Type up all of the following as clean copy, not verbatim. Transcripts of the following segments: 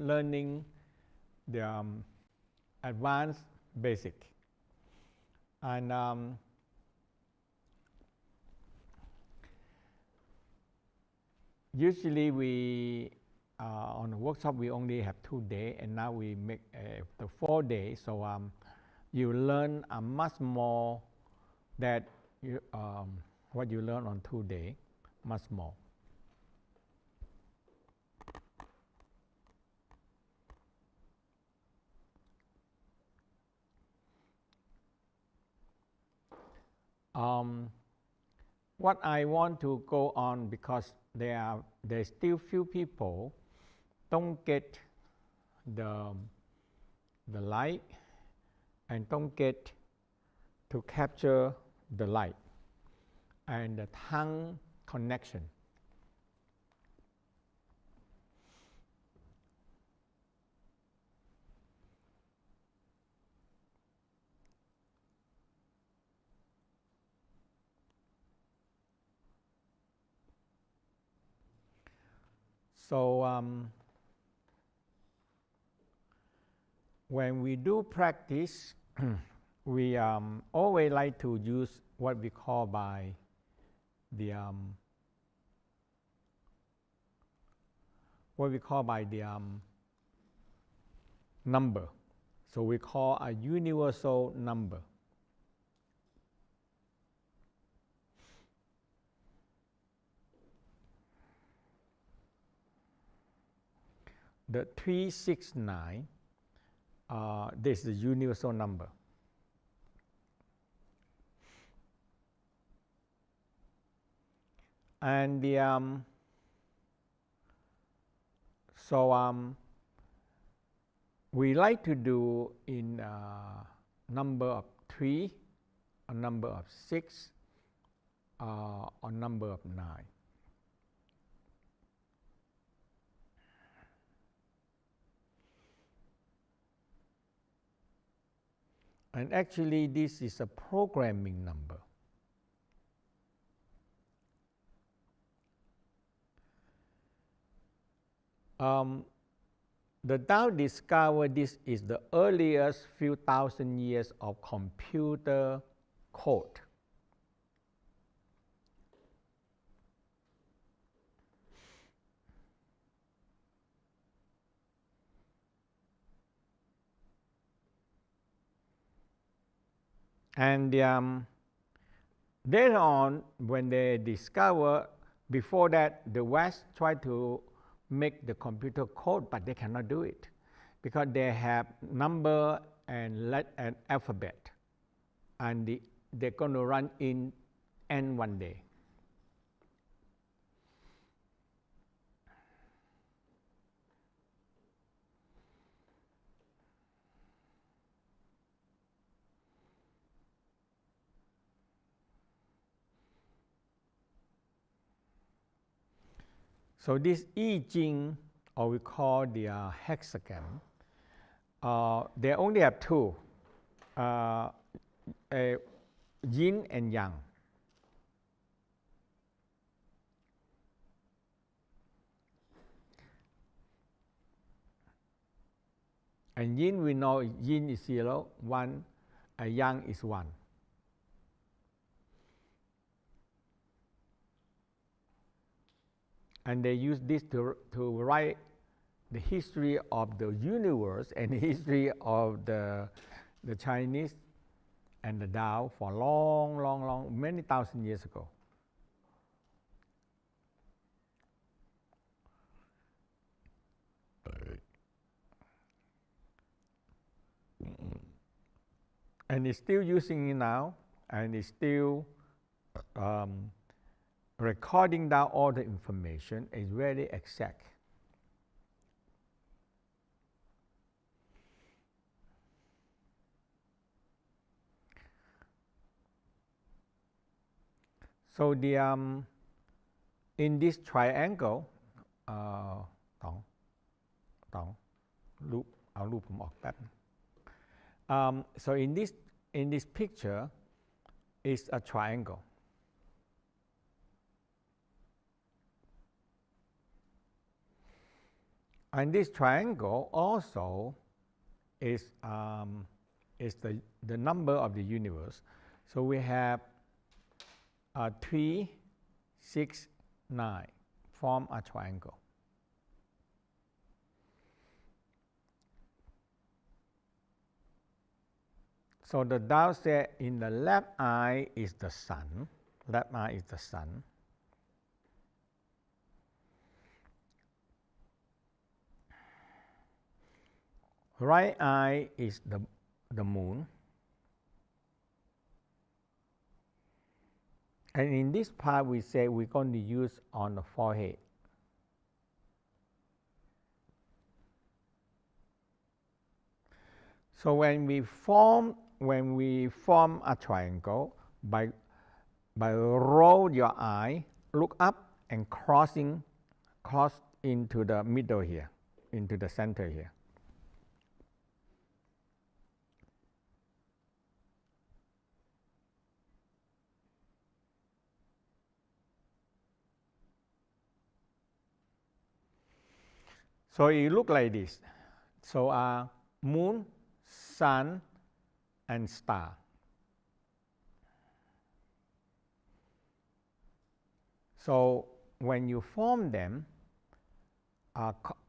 learning the advanced basic. And usually we on the workshop we only have 2 days, and now we make the 4 days. So you learn much more that you, what you learn on 2 days, much more. What I want to go on, because there's still few people don't get the light and don't get to capture the light and the tongue connection. So when we do practice, we always like to use what we call by the number. So we call a universal number. The 369, this is the universal number. And the we like to do in number of 3, a number of 6, or number of 9. And actually, this is a programming number. The Tao discovered this is the earliest few thousand years of computer code. And later on, when they discover, before that, the West tried to make the computer code, but they cannot do it because they have number and alphabet, and they're going to run in N one day. So this I Ching, or we call the hexagram, they only have 2, yin and yang. And yin, we know yin is 0, 1, yang is 1. And they use this to write the history of the universe and the history of the Chinese and the Tao for long, many thousand years ago. And it's still using it now, and it's still recording down all the information. Is very exact. So the in this triangle, เอารูปผมออกแป๊บ so in this picture is a triangle. And this triangle also is the number of the universe. So we have 3, 6, 9 form a triangle. So the Tao said in the left eye is the sun. Left eye is the sun. Right eye is the moon. And in this part we say we're going to use on the forehead. So when we form a triangle, by roll your eye, look up and cross into the middle here, into the center here. So it look like this. So moon, sun, and star. So when you form them,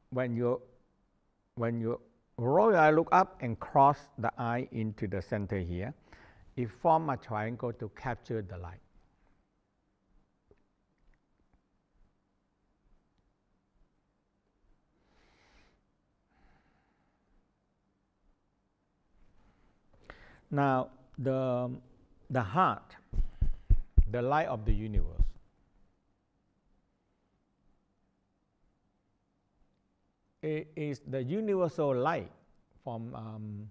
when you roll your eye, look up and cross the eye into the center here, it forms a triangle to capture the light. Now, the heart, the light of the universe, it is the universal light from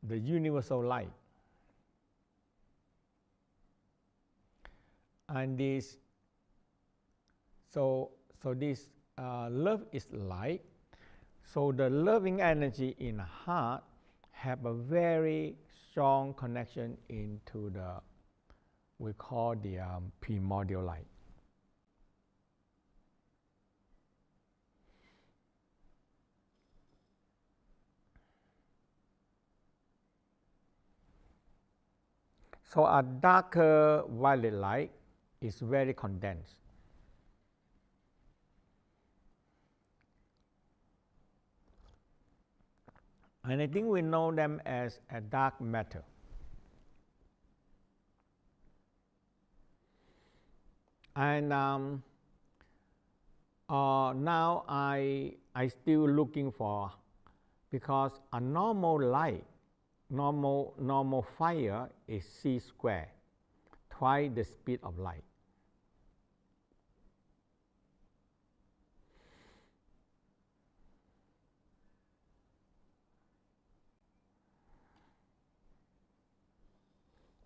the universal light. And this, so this love is light. So the loving energy in the heart have a very strong connection into the, we call the primordial light. So a darker violet light is very condensed. And I think we know them as a dark matter. And now I still looking for, because a normal light, normal fire is c squared, twice the speed of light.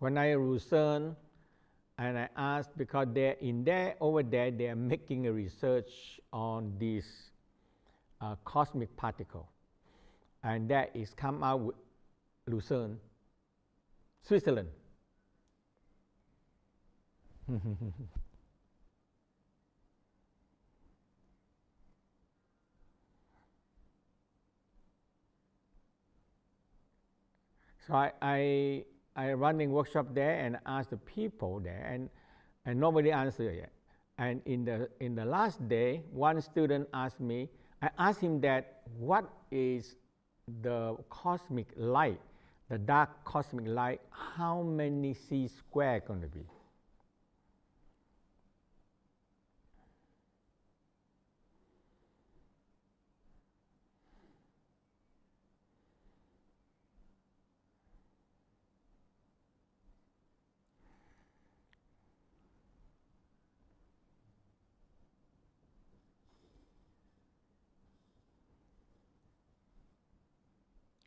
When I research and I asked, because over there they are making a research on this cosmic particle, and that is come out with Lucerne, Switzerland. So I running workshop there and asked the people there, and nobody answered yet. And in the last day, one student asked me. I asked him that what is the cosmic light, the dark cosmic light? How many c squared going to be?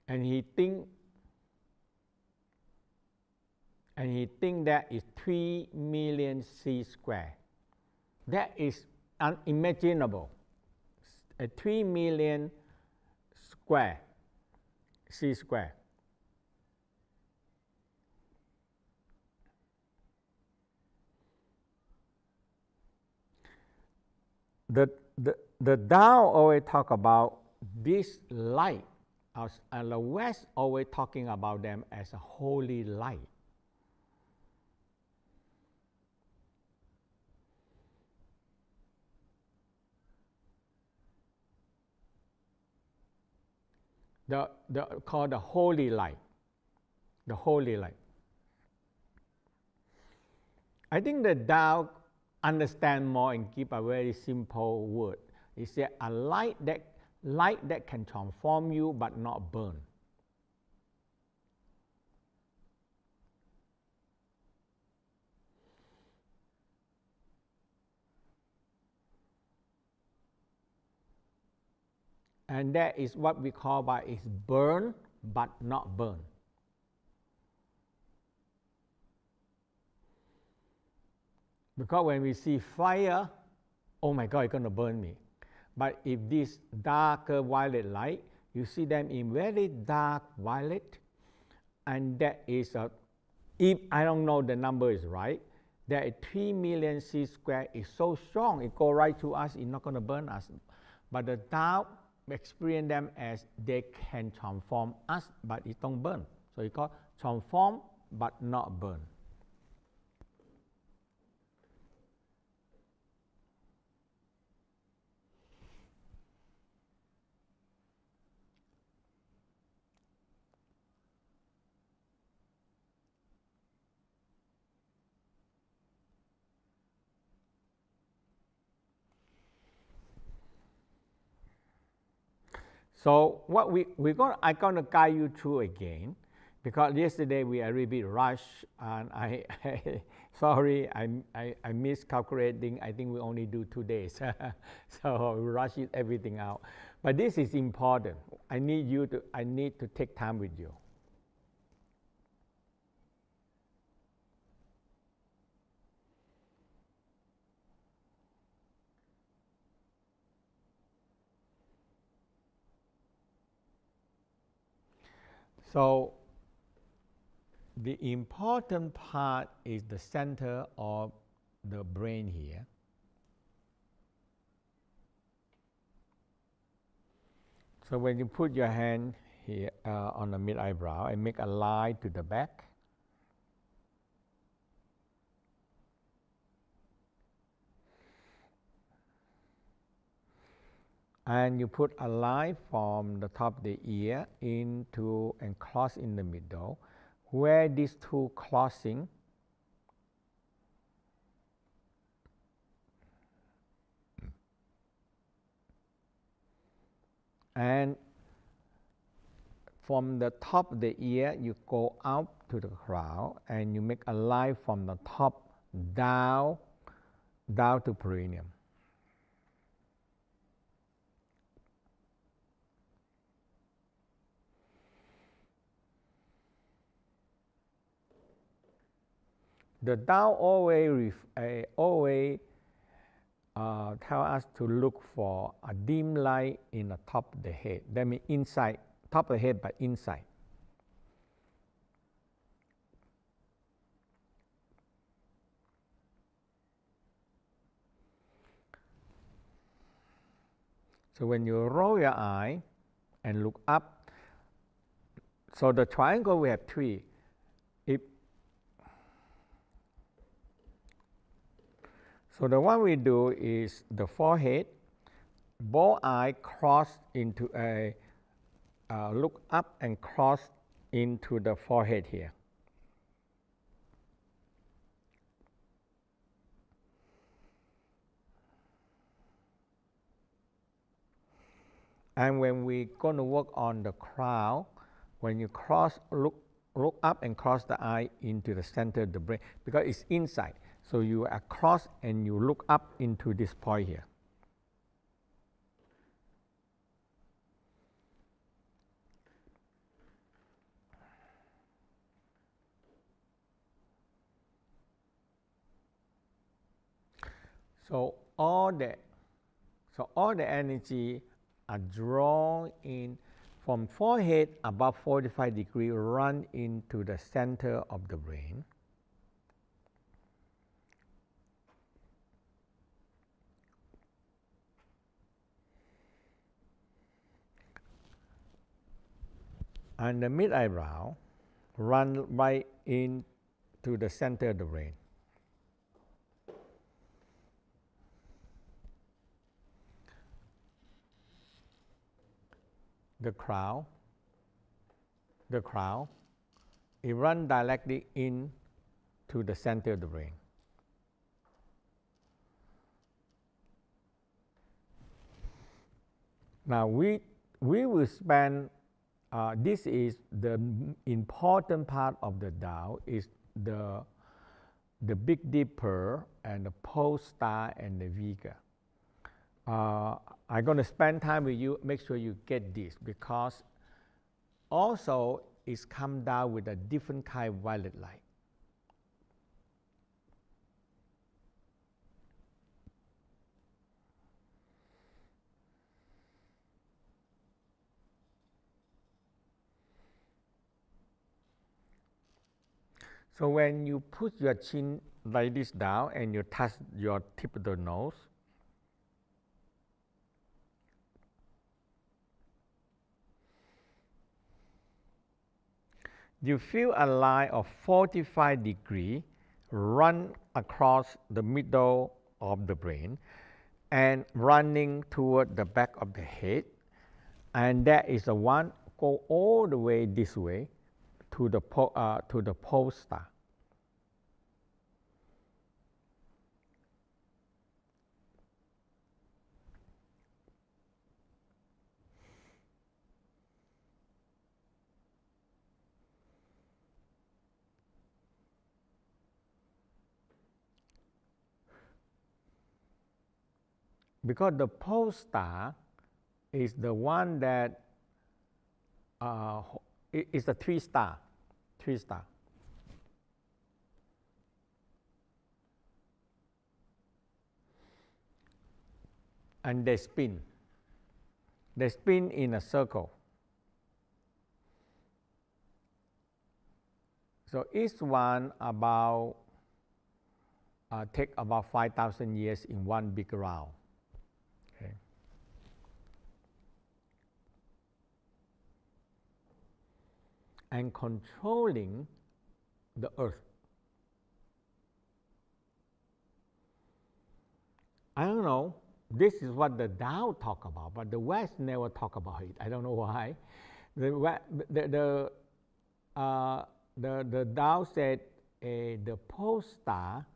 And he think that is 3 million c squared. That is unimaginable. 3 million square, c squared. the Tao always talk about this light, and the West always talking about them as a holy light. Called the holy light. The holy light. I think the Tao understand more and give a very simple word. It said a light that can transform you but not burn. And that is what we call by is burn but not burn. Because when we see fire, oh my God, it's going to burn me. But if this darker violet light, you see them in very dark violet, and that is if I don't know the number is right, that 3 million C square is so strong, it go right to us, it's not going to burn us. But the Tao experience them as they can transform us, but it don't burn. So it's called transform but not burn. So what I'm going to guide you through again, because yesterday we are a little bit rushed, and sorry, I miscalculating. I think we only do 2 days, so we rush everything out. But this is important. I need to take time with you. So the important part is the center of the brain here. So when you put your hand here on the mid eyebrow and make a line to the back, and you put a line from the top of the ear into and cross in the middle, where these two crossing, and from the top of the ear you go out to the crown and you make a line from the top down to perineum. The Tao always tell us to look for a dim light in the top of the head. That means inside, top of the head, but inside. So when you roll your eye and look up, so the triangle we have 3. So the one we do is the forehead, both eyes cross into a, look up and cross into the forehead here. And when we're going to work on the crown, when you cross, look up and cross the eye into the center of the brain, because it's inside. So you are cross and you look up into this point here. So all the energy are drawn in from forehead above 45 degrees, run into the center of the brain. And the mid eyebrow run right into the center of the brain. The crown, it runs directly in to the center of the brain. Now we will spend, this is the important part of the Tao, is the Big Dipper and the Pole Star and the Vega. I'm going to spend time with you, make sure you get this, because also it's come down with a different kind of violet light. So when you put your chin like this down and you touch your tip of the nose, you feel a line of 45 degrees run across the middle of the brain and running toward the back of the head, and that is the one go all the way this way to the pole star. Because the pole star is the one that is a three star. And they spin in a circle. So each one about take about 5,000 years in one big round. Okay. And controlling the earth. I don't know, this is what the Tao talk about, but the West never talk about it. I don't know why. The Tao said the pole star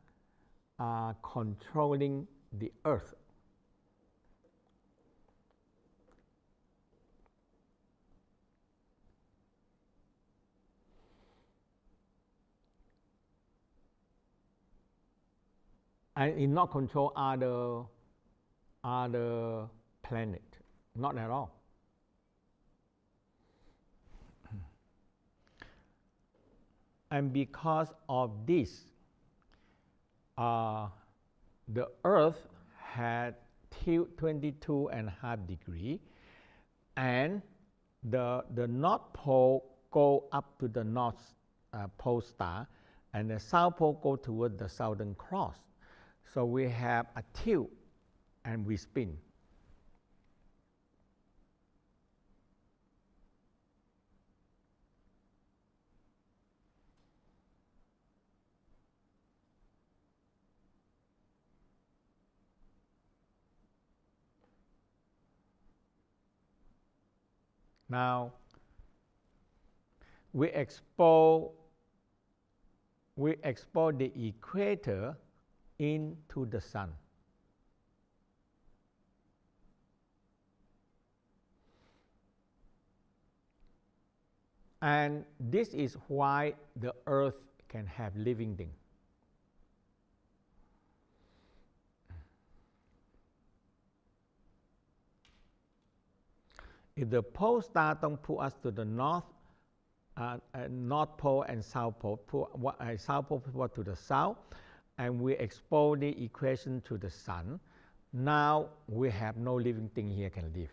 are controlling the earth. And it not control other planet, not at all. And because of this, the Earth had tilt 22.5 degrees, and the North Pole go up to the North Pole star, and the South Pole go toward the Southern Cross. So we have a tilt, and we spin. Now, we expose the equator into the sun. And this is why the earth can have living things. If the pole star don't pull us to the North Pole and South Pole, South Pole pull us to the south, and we expose the equation to the sun, now we have no living thing here can live.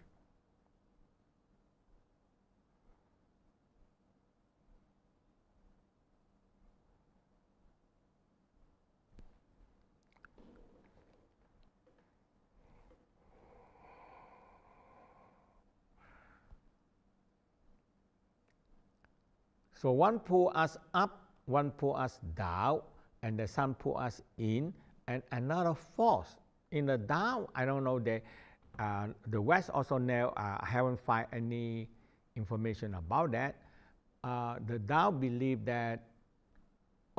So one pull us up, one pull us down, and the sun pull us in, and another force in the down. I don't know, the West also now haven't found any information about that. The Tao believe that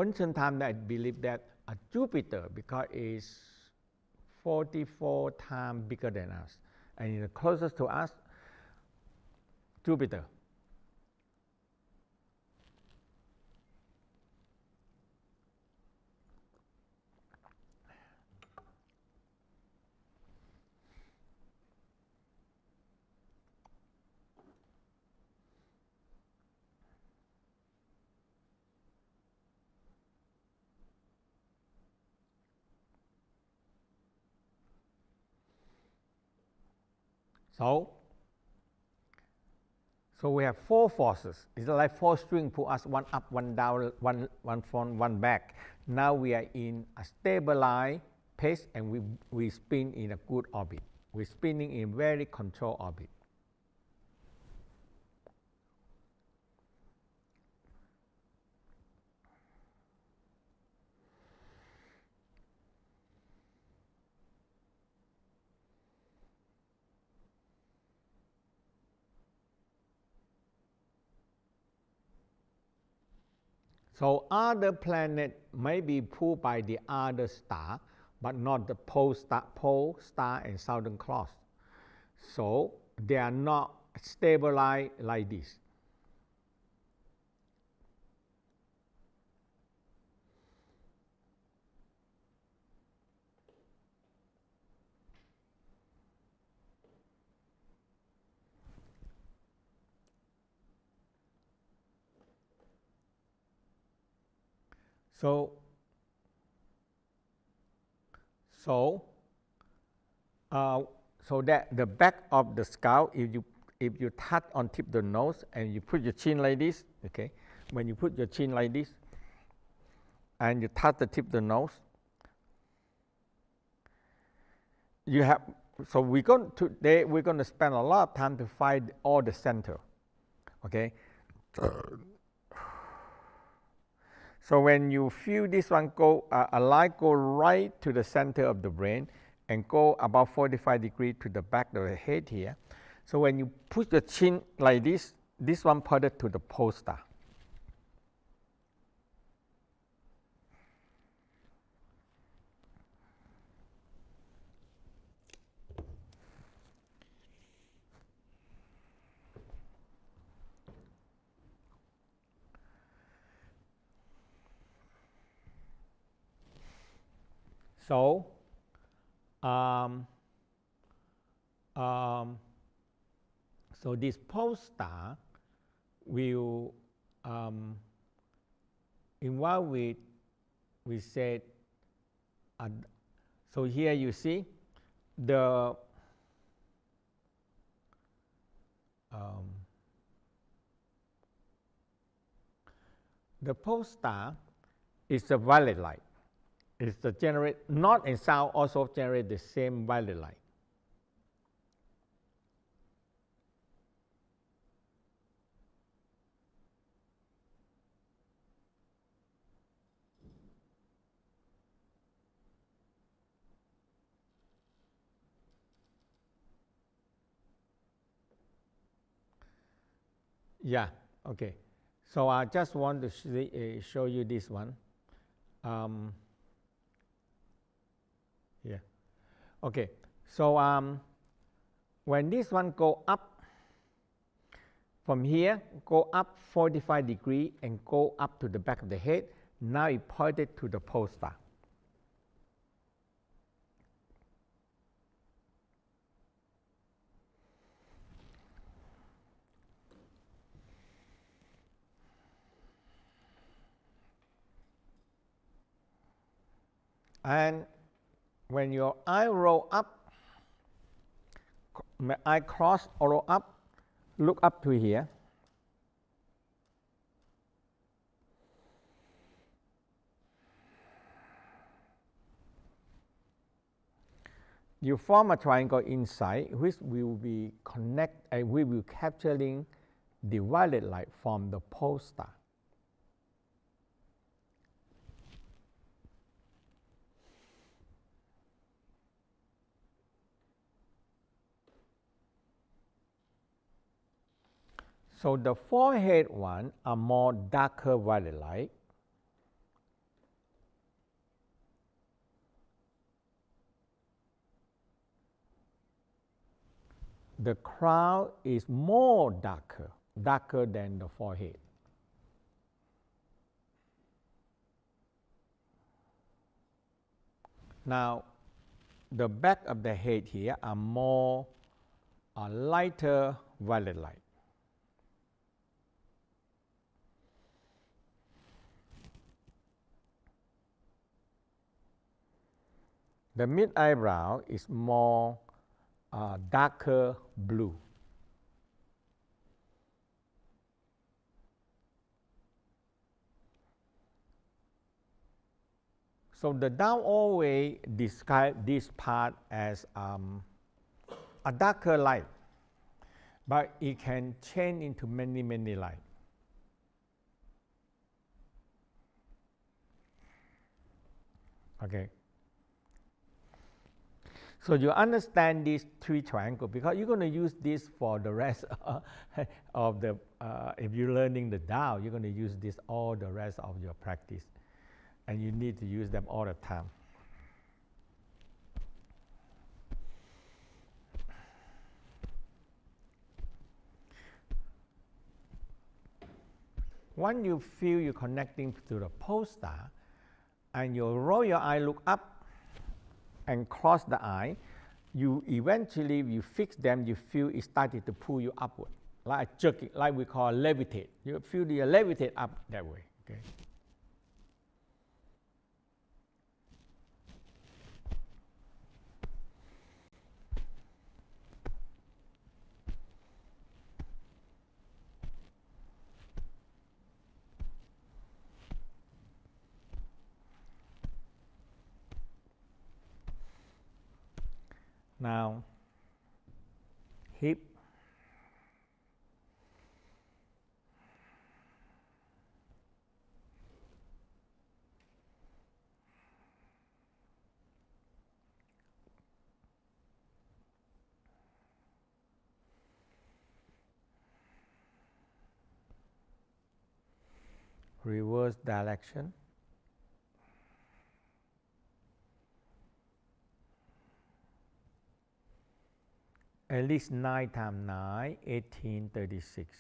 ancient time that believe that Jupiter, because it's 44 times bigger than us, and the closest to us, Jupiter. So we have four forces. It's like four strings pull us one up, one down, one front, one back. Now we are in a stabilized pace, and we spin in a good orbit. We're spinning in very controlled orbit. So other planet may be pulled by the other star, but not the pole star and Southern Cross. So they are not stabilized like this. So that the back of the skull, if you touch on tip the nose and you put your chin like this, okay, when you put your chin like this and you touch the tip of the nose, you have. So we're going to spend a lot of time to find all the center, okay. So when you feel this one go, a light go right to the center of the brain and go about 45 degrees to the back of the head here. So when you push the chin like this one pointed to the pole star. So, so this pole star will involve with, we said, so here you see the pole star is the violet light. It's the generate, north and south also generate the same violet light. Yeah, okay. So I just want to show you this one. Yeah. Okay. So when this one go up from here, go up 45 degrees and go up to the back of the head, now it pointed to the pole star. And when your eye roll up, eye cross or roll up, look up to here. You form a triangle inside, which will be we will capturing the violet light from the pole star. So the forehead one are more darker violet light. The crown is more darker than the forehead. Now, the back of the head here are more lighter violet light. The mid eyebrow is more darker blue. So the down always describe this part as a darker light, but it can change into many light. Okay. So you understand these three triangles because you're going to use this for the rest of the, if you're learning the Tao, you're going to use this all the rest of your practice. And you need to use them all the time. When you feel you're connecting to the pole star, and you roll your eye, look up, and cross the eye, you eventually, you fix them, you feel it started to pull you upward, like jerking, like we call levitate. You feel you levitate up that way. Okay. Now, hip, reverse direction, at least 9 times 9, 1836.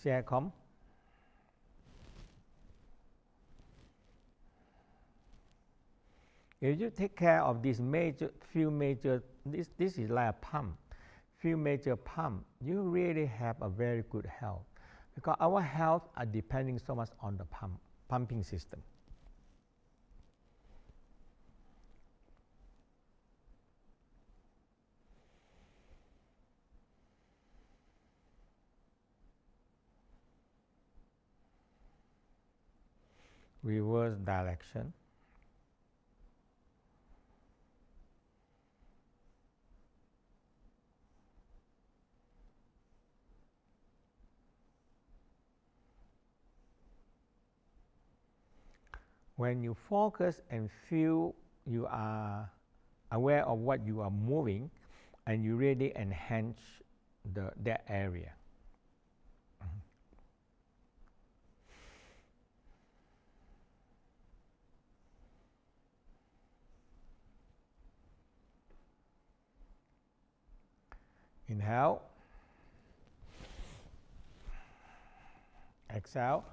Second, if you take care of these few major, this is like a pump, few major pump, you really have a very good health because our health are depending so much on the pumping system. Reverse direction. When you focus and feel you are aware of what you are moving, and you really enhance that area. Inhale, exhale.